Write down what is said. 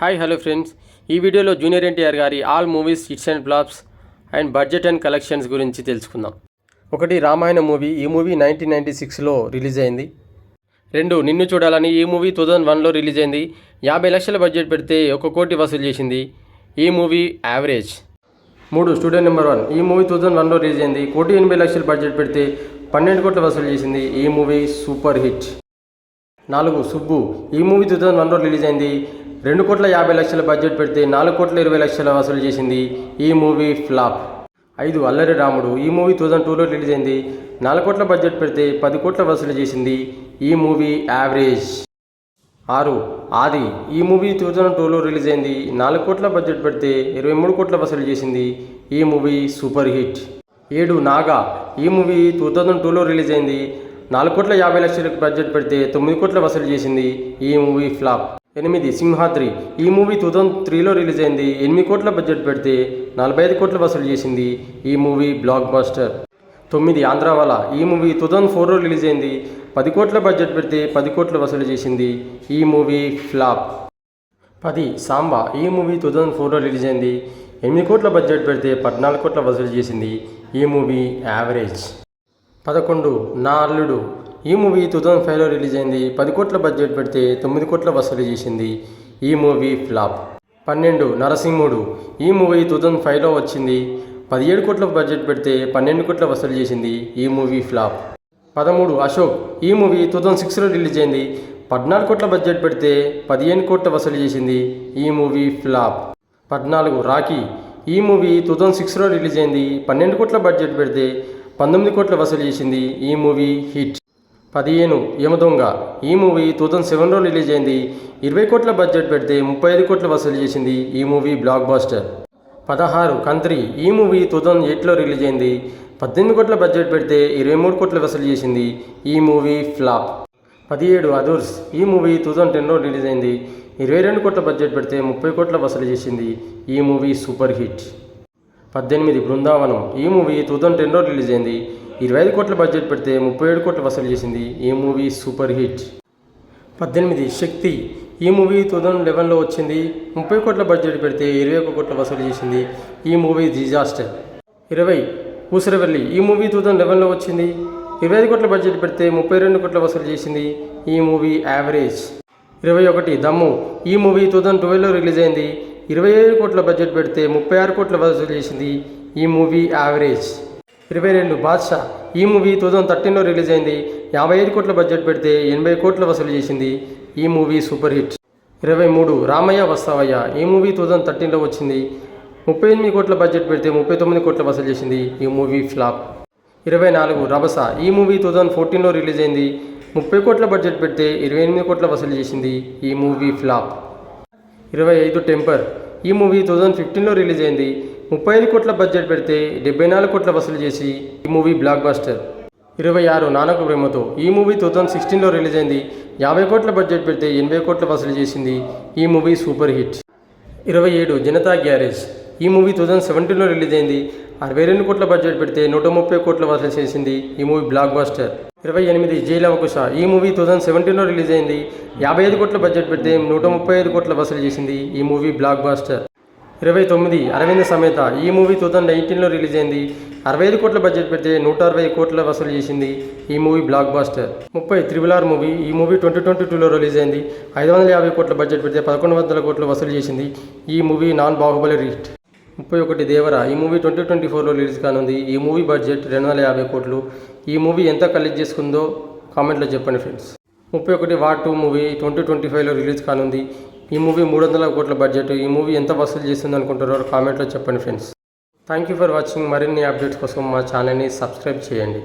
Hi hello friends, ఈ వీడియోలో junior NTR గారి all movies hits and flops and budget and collections గురించి తెలుసుకుందాం. ఒకటి, రామాయణ మూవీ. ఈ మూవీ 1996లో రిలీజ్ అయింది. 2, నిన్ను చూడాలని. ఈ మూవీ 2001లో రిలీజ్ అయింది. 50 లక్షల బడ్జెట్ పెడితే 1 కోటి వసూలు చేసింది. ఈ మూవీ యావరేజ్. 3, student number 1. ఈ మూవీ 2001లో రిలీజ్ అయింది. 1,80,00,000 బడ్జెట్ పెడితే 12 కోట్ల వసూలు చేసింది. ఈ మూవీ సూపర్ హిట్. 4, సుబ్బు. ఈ మూవీ 2001లో రిలీజ్ అయింది. 2,50,00,000 బడ్జెట్ పెడితే 4,20,00,000 వసూలు చేసింది. ఈ మూవీ ఫ్లాప్. 5, అల్లరి రాముడు. ఈ మూవీ 2002లో రిలీజ్ అయింది. 4 కోట్ల బడ్జెట్ పెడితే 10 కోట్ల వసూలు చేసింది. ఈ మూవీ యావరేజ్. 6, ఆది. ఈ మూవీ 2002లో రిలీజ్ అయింది. 4 కోట్ల బడ్జెట్ పెడితే 23 కోట్ల వసూలు చేసింది. ఈ మూవీ సూపర్ హిట్. 7, నాగా. ఈ మూవీ 2002లో రిలీజ్ అయింది. 4,50,00,000 బడ్జెట్ పెడితే 9 కోట్ల వసూలు చేసింది. ఈ మూవీ ఫ్లాప్. 8, సింహాద్రి. ఈ మూవీ 2003లో రిలీజ్ అయింది. 8 కోట్ల బడ్జెట్ పెడితే 45 కోట్ల వసూలు చేసింది. ఈ మూవీ బ్లాక్ బస్టర్. 9, ఆంధ్రావాలా. ఈ మూవీ 2004లో రిలీజ్ అయింది. 10 కోట్ల బడ్జెట్ పెడితే 10 కోట్ల వసూలు చేసింది. ఈ మూవీ ఫ్లాప్. 10, సాంబా. ఈ మూవీ 2004లో రిలీజ్ అయింది. 8 కోట్ల బడ్జెట్ పెడితే 14 కోట్ల వసూలు చేసింది. ఈ మూవీ యావరేజ్. 11, నా అల్లుడు. ఈ మూవీ 2005లో రిలీజ్ అయింది. 10 కోట్ల బడ్జెట్ పెడితే 9 కోట్ల వసూలు చేసింది. ఈ మూవీ ఫ్లాప్. 12, నరసింహుడు. ఈ మూవీ 2005లో వచ్చింది. 17 కోట్ల బడ్జెట్ పెడితే 12 కోట్ల వసూలు చేసింది. ఈ మూవీ ఫ్లాప్. 13, అశోక్. ఈ మూవీ 2006లో రిలీజ్ అయింది. 14 కోట్ల బడ్జెట్ పెడితే 15 కోట్ల వసూలు చేసింది. ఈ మూవీ ఫ్లాప్. 14, రాఖీ. ఈ మూవీ 2006లో రిలీజ్ అయింది. 12 కోట్ల బడ్జెట్ పెడితే 19 కోట్ల వసూలు చేసింది. ఈ మూవీ హిట్. 15, యమదొంగ. ఈ మూవీ 2007లో రిలీజ్ అయింది. 20 కోట్ల బడ్జెట్ పెడితే 35 కోట్ల వసూలు చేసింది. ఈ మూవీ బ్లాక్ బస్టర్. 16, కంత్రి. ఈ మూవీ 2008లో రిలీజ్ అయింది. 18 కోట్ల బడ్జెట్ పెడితే 23 కోట్ల వసూలు చేసింది. ఈ మూవీ ఫ్లాప్. 17, అదుర్స్. ఈ మూవీ 2010లో రిలీజ్ అయింది. 22 కోట్ల బడ్జెట్ పెడితే 30 కోట్ల వసూలు చేసింది. ఈ మూవీ సూపర్ హిట్. 18, బృందావనం. ఈ మూవీ 2010లో రిలీజ్ అయింది. 25 కోట్ల బడ్జెట్ పెడితే 37 కోట్ల వసూలు చేసింది. ఈ మూవీ సూపర్ హిట్. 18, శక్తి. ఈ మూవీ 2011లో వచ్చింది. 30 కోట్ల బడ్జెట్ పెడితే 21 కోట్ల వసూలు చేసింది. ఈ మూవీ డిజాస్టర్. 20, ఊసరవెల్లి. ఈ మూవీ 2011లో వచ్చింది. 25 కోట్ల బడ్జెట్ పెడితే 32 కోట్ల వసూలు చేసింది. ఈ మూవీ యావరేజ్. 21, దమ్ము. ఈ మూవీ 2012లో రిలీజ్ అయింది. 25 కోట్ల బడ్జెట్ పెడితే 36 కోట్ల వసూలు చేసింది. ఈ మూవీ యావరేజ్. 22, బాద్షా. ఈ మూవీ 2013లో రిలీజ్ అయింది. 55 కోట్ల బడ్జెట్ పెడితే 80 కోట్ల వసూలు చేసింది. ఈ movie super hit. 23, Ramayya Vasthavayya. ఈ మూవీ 2013లో వచ్చింది. 38 కోట్ల బడ్జెట్ పెడితే 39 కోట్ల వసూలు చేసింది. ఈ మూవీ ఫ్లాప్. 24, రభస. ఈ మూవీ 2014లో రిలీజ్ అయింది. 30 కోట్ల బడ్జెట్ పెడితే 28 కోట్ల వసూలు చేసింది. ఈ మూవీ ఫ్లాప్. 25, టెంపర్. ఈ మూవీ 2015లో రిలీజ్ అయింది. 35 కోట్ల బడ్జెట్ పెడితే 74 కోట్ల వసూలు చేసి ఈ movie block buster. 26, Nannaku Prematho. ఈ మూవీ 2016లో రిలీజ్ అయింది. 50 కోట్ల బడ్జెట్ పెడితే 80 కోట్ల వసూలు చేసింది. ఈ movie super hit. 27, Janata garage. ఈ మూవీ 2017లో రిలీజ్ అయింది. 62 కోట్ల బడ్జెట్ పెడితే 130 కోట్ల వసూలు చేసింది. ఈ మూవీ బ్లాక్ బస్టర్. 28, జైలవకుశ. ఈ మూవీ 2017లో రిలీజ్ అయింది. 55 కోట్ల బడ్జెట్ పెడితే 135 కోట్ల వసూలు చేసింది. ఈ movie block buster. 29, Aravinda Sametha. ఈ మూవీ 2019లో రిలీజ్ అయింది. 65 కోట్ల బడ్జెట్ పెడితే 160 కోట్ల వసూలు చేసింది. ఈ movie block buster. 30, RRR movie. ఈ మూవీ 2022లో రిలీజ్ అయింది. 550 కోట్ల బడ్జెట్ పెడితే 1100 కోట్ల వసూలు చేసింది. ఈ మూవీ నాన్ బాహుబలి హిట్. 31, దేవర. ఈ మూవీ 2024లో రిలీజ్ కానుంది. ఈ మూవీ బడ్జెట్ 250 కోట్లు. ఈ మూవీ ఎంత కలెక్ట్ చేసుకుందో కామెంట్లో చెప్పండి ఫ్రెండ్స్. 31, వార్ 2 మూవీ 2025లో రిలీజ్ కానుంది. ఈ మూవీ 300 కోట్ల బడ్జెట్. ఈ మూవీ ఎంత వసూలు చేస్తుంది అనుకుంటారో కామెంట్లో చెప్పండి friends. Thank you for watching. మరిన్ని అప్డేట్స్ కోసం మా ఛానల్ని సబ్స్క్రైబ్ చేయండి.